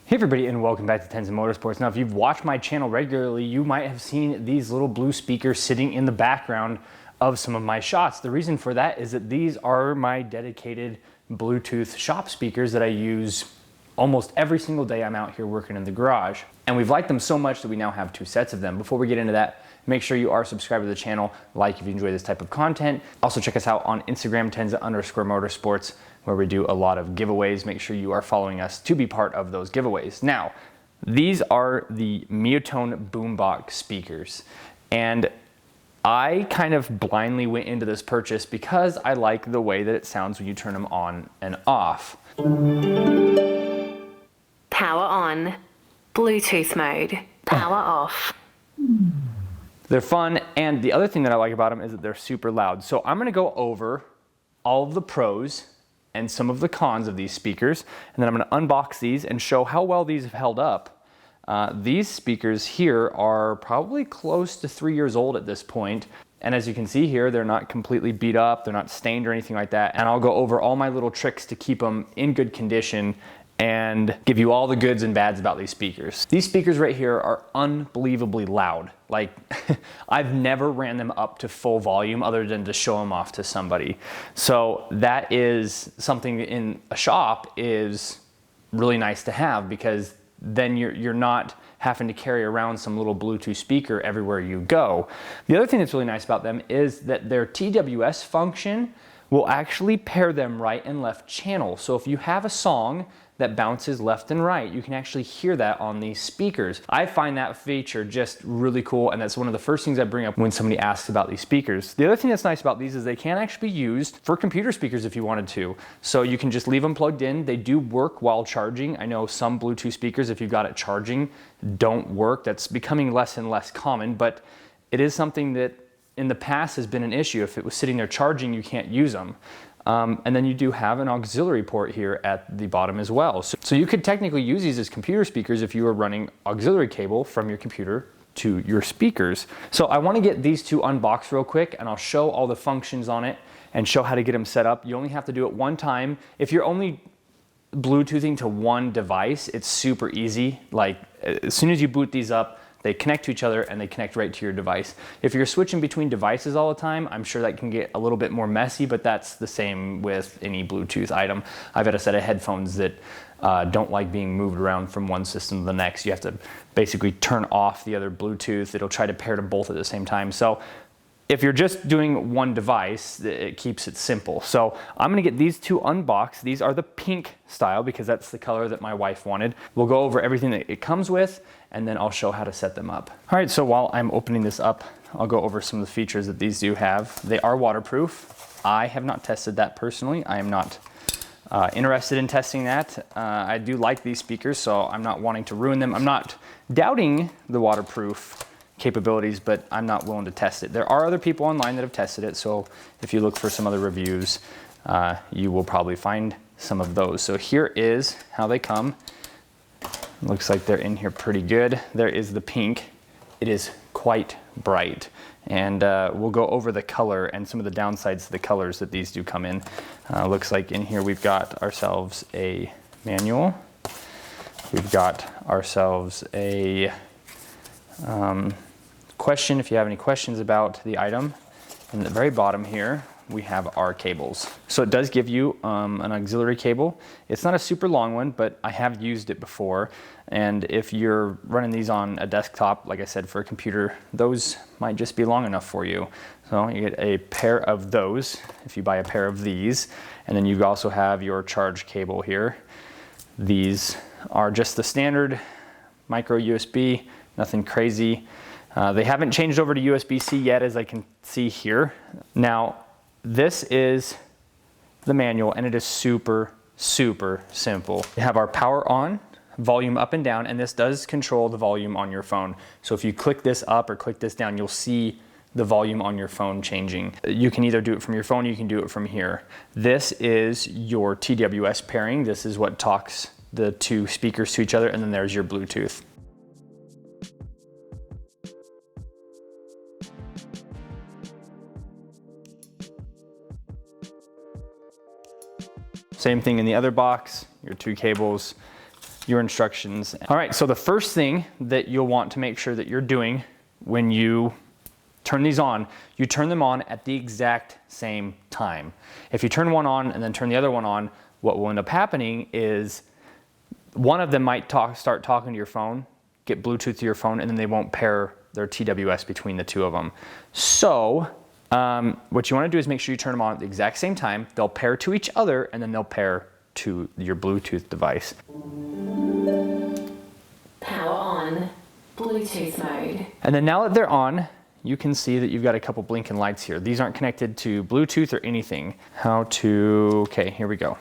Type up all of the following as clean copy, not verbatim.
Hey everybody, and welcome back to Tenza Motorsports. Now, if you've watched my channel regularly, you might have seen these little blue speakers sitting in the background of some of my shots. The reason for that is that these are my dedicated Bluetooth shop speakers that I use almost every single day I'm out here working in the garage. And we've liked them so much that we now have 2 sets of them. Before we get into that, make sure you are subscribed to the channel, like if you enjoy this type of content. Also check us out on Instagram, Tenza_Motorsports, where we do a lot of giveaways. Make sure you are following us to be part of those giveaways. Now, these are the Miatone Boombox speakers. And I kind of blindly went into this purchase because I like the way that it sounds when you turn them on and off. Power on, Bluetooth mode, power off. They're fun, and the other thing that I like about them is that they're super loud. So I'm gonna go over all of the pros and some of the cons of these speakers, and then I'm gonna unbox these and show how well these have held up. These speakers here are probably close to 3 years old at this point. And as you can see here, they're not completely beat up, they're not stained or anything like that. And I'll go over all my little tricks to keep them in good condition and give you all the goods and bads about these speakers. These speakers right here are unbelievably loud. Like, I've never ran them up to full volume other than to show them off to somebody. So that is something in a shop is really nice to have, because then you're not having to carry around some little Bluetooth speaker everywhere you go. The other thing that's really nice about them is that their TWS function will actually pair them right and left channel. So if you have a song that bounces left and right, you can actually hear that on these speakers. I find that feature just really cool, and that's one of the first things I bring up when somebody asks about these speakers. The other thing that's nice about these is they can actually be used for computer speakers if you wanted to. So you can just leave them plugged in. They do work while charging. I know some Bluetooth speakers, if you've got it charging, don't work. That's becoming less and less common, but it is something that in the past has been an issue. If it was sitting there charging, you can't use them. And then you do have an auxiliary port here at the bottom as well. So you could technically use these as computer speakers if you were running auxiliary cable from your computer to your speakers. So I want to get these 2 unboxed real quick, and I'll show all the functions on it and show how to get them set up. You only have to do it one time. If you're only Bluetoothing to one device, it's super easy. Like, as soon as you boot these up, they connect to each other and they connect right to your device. If you're switching between devices all the time, I'm sure that can get a little bit more messy, but that's the same with any Bluetooth item. I've got a set of headphones that don't like being moved around from one system to the next. You have to basically turn off the other Bluetooth. It'll try to pair to both at the same time. So if you're just doing one device, it keeps it simple. So I'm gonna get these 2 unboxed. These are the pink style because that's the color that my wife wanted. We'll go over everything that it comes with, and then I'll show how to set them up. All right, so while I'm opening this up, I'll go over some of the features that these do have. They are waterproof. I have not tested that personally. I am not interested in testing that. I do like these speakers, so I'm not wanting to ruin them. I'm not doubting the waterproof capabilities, but I'm not willing to test it. There are other people online that have tested it, so if you look for some other reviews, you will probably find some of those. So here is how they come. Looks like they're in here pretty good. There is the pink. It is quite bright, and we'll go over the color and some of the downsides to the colors that these do come in. Looks like in here we've got ourselves a manual. We've got ourselves a question if you have any questions about the item. And at the very bottom here we have our cables. So it does give you an auxiliary cable. It's not a super long one, but I have used it before. And if you're running these on a desktop, like I said, for a computer, those might just be long enough for you. So you get a pair of those if you buy a pair of these. And then you also have your charge cable here. These are just the standard micro USB, nothing crazy. They haven't changed over to USB-C yet, as I can see here. Now, this is the manual, and it is super, super simple. We have our power on, volume up and down, and this does control the volume on your phone. So if you click this up or click this down, you'll see the volume on your phone changing. You can either do it from your phone, or you can do it from here. This is your TWS pairing. This is what talks the 2 speakers to each other, and then there's your Bluetooth. Same thing in the other box, your 2 cables. your instructions. All right, so the first thing that you'll want to make sure that you're doing when you turn these on, you turn them on at the exact same time. If you turn one on and then turn the other one on, what will end up happening is one of them might start talking to your phone, get Bluetooth to your phone, and then they won't pair their TWS between the two of them. So what you want to do is make sure you turn them on at the exact same time. They'll pair to each other, and then they'll pair to your Bluetooth device. Power on. Bluetooth mode. And then now that they're on, you can see that you've got a couple blinking lights here. These aren't connected to Bluetooth or anything. Okay, here we go.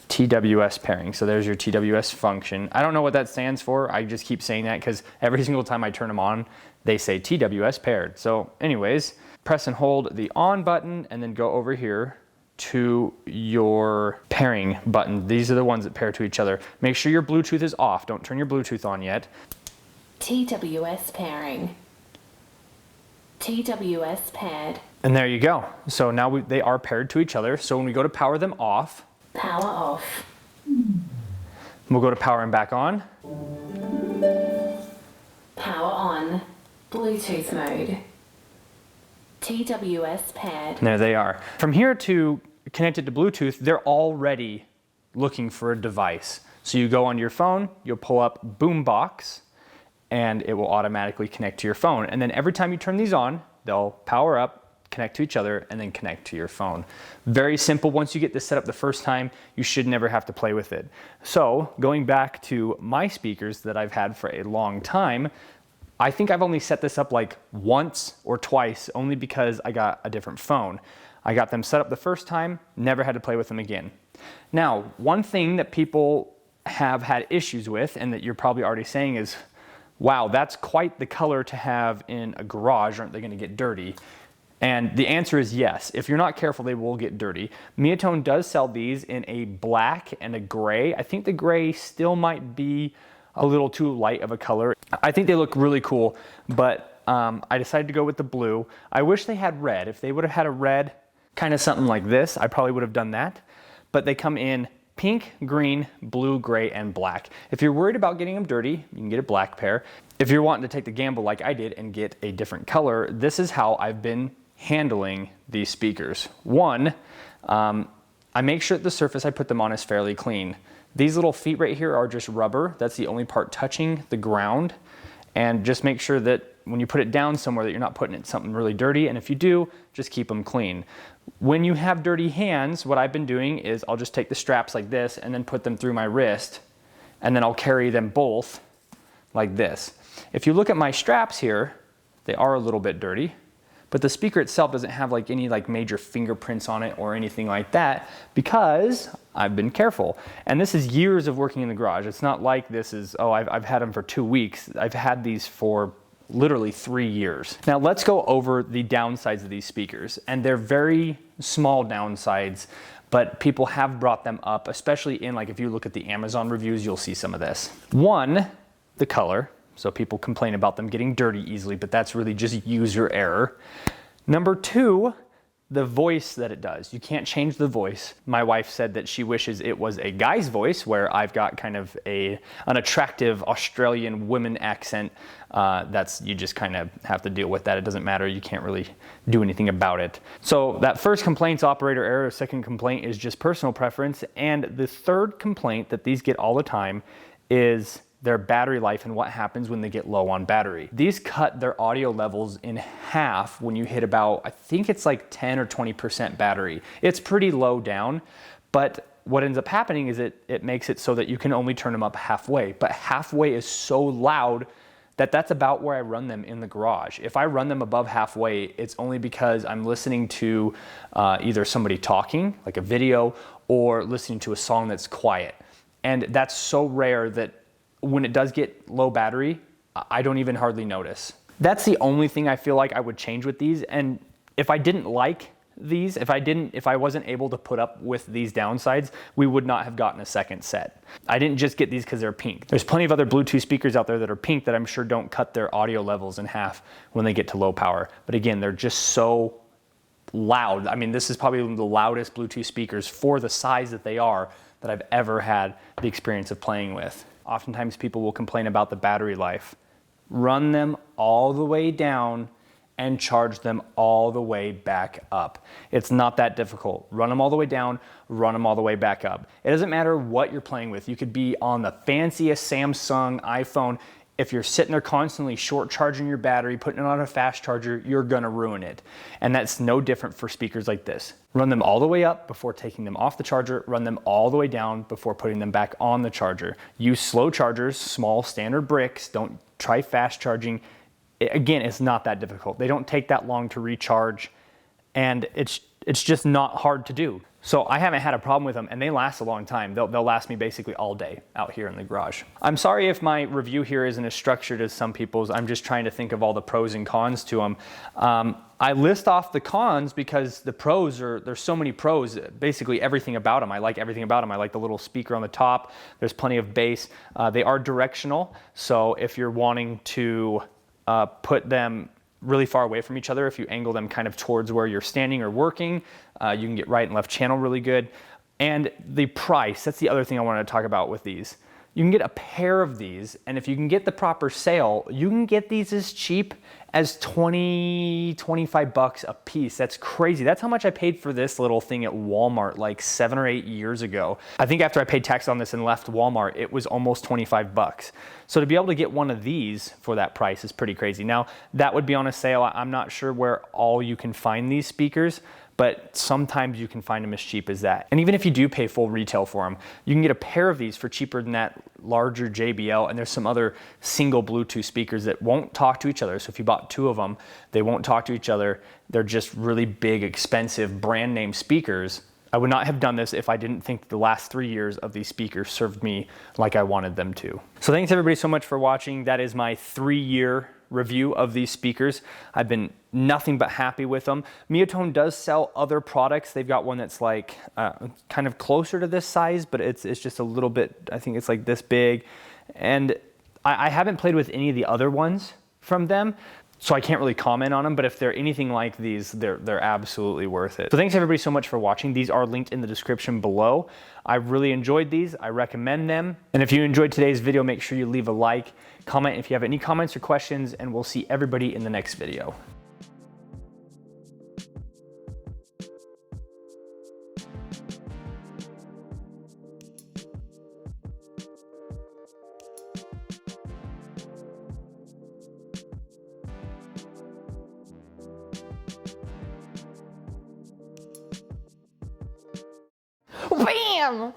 TWS pairing. So there's your TWS function. I don't know what that stands for. I just keep saying that because every single time I turn them on, they say TWS paired. So anyways, press and hold the on button and then go over here to your pairing button. These are the ones that pair to each other. Make sure your Bluetooth is off. Don't turn your Bluetooth on yet. TWS pairing. TWS paired. And there you go. So now they are paired to each other. So when we go to power them off, power off. We'll go to power them back on. Power on. Bluetooth mode. TWS paired. And there they are. From here to connect it to Bluetooth, they're already looking for a device. So you go on your phone, you'll pull up Boombox, and it will automatically connect to your phone. And then every time you turn these on, they'll power up, connect to each other, and then connect to your phone. Very simple. Once you get this set up the first time, you should never have to play with it. So going back to my speakers that I've had for a long time, I think I've only set this up like once or twice, only because I got a different phone. I got them set up the first time, never had to play with them again. Now, one thing that people have had issues with, and that you're probably already saying is, wow, that's quite the color to have in a garage. Aren't they going to get dirty? And the answer is yes. If you're not careful, they will get dirty. Miatone does sell these in a black and a gray. I think the gray still might be a little too light of a color. I think they look really cool, but I decided to go with the blue. I wish they had red. If they would have had a red, kind of something like this, I probably would have done that. But they come in pink, green, blue, gray, and black. If you're worried about getting them dirty, you can get a black pair. If you're wanting to take the gamble like I did and get a different color, this is how I've been handling these speakers. One, I make sure that the surface I put them on is fairly clean. These little feet right here are just rubber. That's the only part touching the ground. And just make sure that when you put it down somewhere that you're not putting it in something really dirty. And if you do, just keep them clean. When you have dirty hands, what I've been doing is I'll just take the straps like this and then put them through my wrist. And then I'll carry them both like this. If you look at my straps here, they are a little bit dirty. But the speaker itself doesn't have like any like major fingerprints on it or anything like that because I've been careful. And this is years of working in the garage. It's not like this is, oh, I've had them for 2 weeks. I've had these for literally 3 years. Now let's go over the downsides of these speakers. And they're very small downsides, but people have brought them up, especially in like if you look at the Amazon reviews, you'll see some of this. One, the color. So people complain about them getting dirty easily, but that's really just user error. Number two, the voice that it does. You can't change the voice. My wife said that she wishes it was a guy's voice where I've got kind of an attractive Australian woman accent. You just kind of have to deal with that. It doesn't matter. You can't really do anything about it. So that first complaint's operator error. Second complaint is just personal preference. And the third complaint that these get all the time is their battery life and what happens when they get low on battery. These cut their audio levels in half when you hit about, I think it's like 10 or 20% battery. It's pretty low down, but what ends up happening is it makes it so that you can only turn them up halfway, but halfway is so loud that that's about where I run them in the garage. If I run them above halfway, it's only because I'm listening to either somebody talking, like a video, or listening to a song that's quiet. And that's so rare that when it does get low battery, I don't even hardly notice. That's the only thing I feel like I would change with these. And if I didn't like these, if I wasn't able to put up with these downsides, we would not have gotten a second set. I didn't just get these because they're pink. There's plenty of other Bluetooth speakers out there that are pink that I'm sure don't cut their audio levels in half when they get to low power. But again, they're just so loud. I mean, this is probably the loudest Bluetooth speakers for the size that they are that I've ever had the experience of playing with. Oftentimes people will complain about the battery life. Run them all the way down and charge them all the way back up. It's not that difficult. Run them all the way down, run them all the way back up. It doesn't matter what you're playing with. You could be on the fanciest Samsung, iPhone. If you're sitting there constantly short charging your battery, putting it on a fast charger, you're gonna ruin it. And that's no different for speakers like this. Run them all the way up before taking them off the charger, run them all the way down before putting them back on the charger. Use slow chargers, small standard bricks, don't try fast charging. Again, it's not that difficult. They don't take that long to recharge, and it's just not hard to do. So I haven't had a problem with them, and they last a long time. They'll last me basically all day out here in the garage. I'm sorry if my review here isn't as structured as some people's. I'm just trying to think of all the pros and cons to them. I list off the cons because the pros there's so many pros, basically everything about them. I like everything about them. I like the little speaker on the top. There's plenty of bass. They are directional, so if you're wanting to put them really far away from each other, if you angle them kind of towards where you're standing or working, you can get right and left channel really good. And the price, that's the other thing I wanted to talk about with these. You can get a pair of these, and if you can get the proper sale, you can get these as cheap as 20, 25 bucks a piece. That's crazy. That's how much I paid for this little thing at Walmart like 7 or 8 years ago. I think after I paid tax on this and left Walmart, it was almost 25 bucks. So to be able to get one of these for that price is pretty crazy. Now, that would be on a sale. I'm not sure where all you can find these speakers, but sometimes you can find them as cheap as that. And even if you do pay full retail for them, you can get a pair of these for cheaper than that larger JBL, and there's some other single Bluetooth speakers that won't talk to each other. So if you bought 2 of them, they won't talk to each other. They're just really big, expensive brand name speakers. I would not have done this if I didn't think the last 3 years of these speakers served me like I wanted them to. So thanks everybody so much for watching. That is my 3-year review of these speakers. I've been nothing but happy with them. Miatone does sell other products. They've got one that's like kind of closer to this size, but it's just a little bit, I think it's like this big. And I haven't played with any of the other ones from them, so I can't really comment on them, but if they're anything like these, they're absolutely worth it. So thanks everybody so much for watching. These are linked in the description below. I really enjoyed these. I recommend them. And if you enjoyed today's video, make sure you leave a like, comment if you have any comments or questions, and we'll see everybody in the next video. Bam!